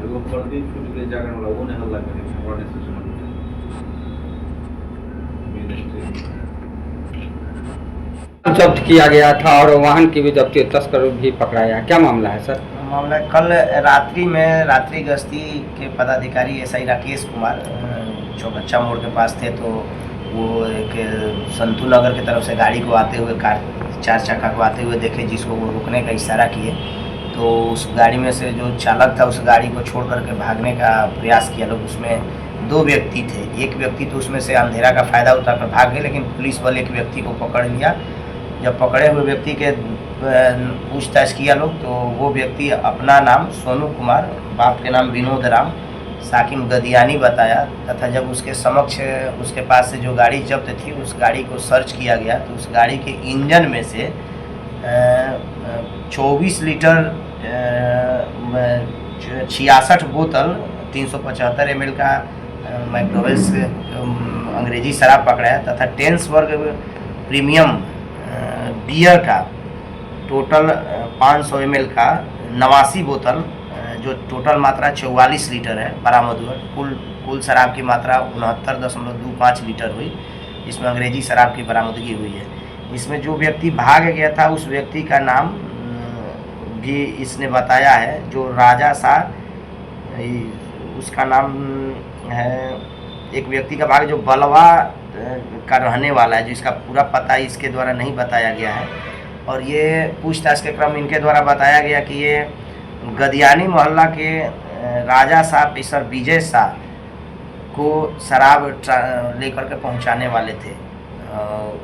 এবং পরদিন ছুটি করে জাগানোলা ওনে हल्ला करे वार्ड स्टेशन जब्त किया गया था और वाहन की भी जब्ती, तस्कर भी पकड़ा गया। क्या मामला है सर? मामला कल रात्रि में रात्रि गश्ती के पदाधिकारी एसआई राकेश कुमार चौबच्चा मोड़ के पास थे, तो वो एक संतू नगर की तरफ से गाड़ी को आते हुए कार 4 चक्का को आते हुए देखे, जिसको वो रुकने का इशारा किए। तो उस गाड़ी में से जो चालक था उस गाड़ी को छोड़ करके भागने का प्रयास किया लोग। उसमें 2 व्यक्ति थे, एक व्यक्ति तो उसमें से अंधेरा का फ़ायदा उठाकर भाग गए, लेकिन पुलिस बल एक व्यक्ति को पकड़ लिया। जब पकड़े हुए व्यक्ति के पूछताछ किया लोग, तो वो व्यक्ति अपना नाम सोनू कुमार, बाप के नाम विनोद राम, साकिम गदियानी बताया, तथा जब उसके समक्ष उसके पास से जो गाड़ी जब्त थी उस गाड़ी को सर्च किया गया, तो उस गाड़ी के इंजन में से 24 लीटर 66 बोतल 375 ml का मैकडोवेल्स अंग्रेजी शराब पकड़ाया, तथा टेंसबर्ग प्रीमियम बियर का टोटल 500 ml का 89 बोतल, जो टोटल मात्रा 44 लीटर है, बरामद हुआ। कुल शराब की मात्रा 69.25 लीटर हुई। इसमें अंग्रेजी शराब की बरामदगी हुई है। इसमें जो व्यक्ति भाग गया था उस व्यक्ति का नाम भी इसने बताया है, जो राजा शाह, उसका नाम है। एक व्यक्ति का भाग जो बलवा का रहने वाला है, जिसका पूरा पता इसके द्वारा नहीं बताया गया है। और ये पूछताछ के क्रम इनके द्वारा बताया गया कि ये गदियानी मोहल्ला के राजा शाह पिसर विजय शाह को शराब लेकर के पहुंचाने वाले थे,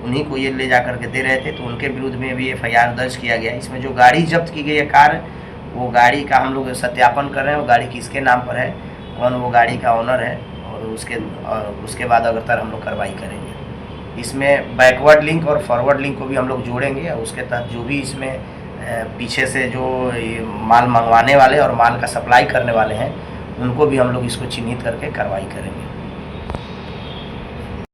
उन्हीं को ये ले जा कर के दे रहे थे, तो उनके विरुद्ध में भी FIR दर्ज किया गया। इसमें जो गाड़ी जब्त की गई है कार, वो गाड़ी का हम लोग सत्यापन कर रहे हैं, वो गाड़ी किसके नाम पर है, कौन वो गाड़ी का ऑनर है, और उसके बाद अगरतर हम लोग कार्रवाई करेंगे। इसमें बैकवर्ड लिंक और फॉरवर्ड लिंक को भी हम लोग जोड़ेंगे, और उसके तहत जो भी इसमें पीछे से जो माल मंगवाने वाले और माल का सप्लाई करने वाले हैं, उनको भी हम लोग इसको चिन्हित करके कार्रवाई करेंगे।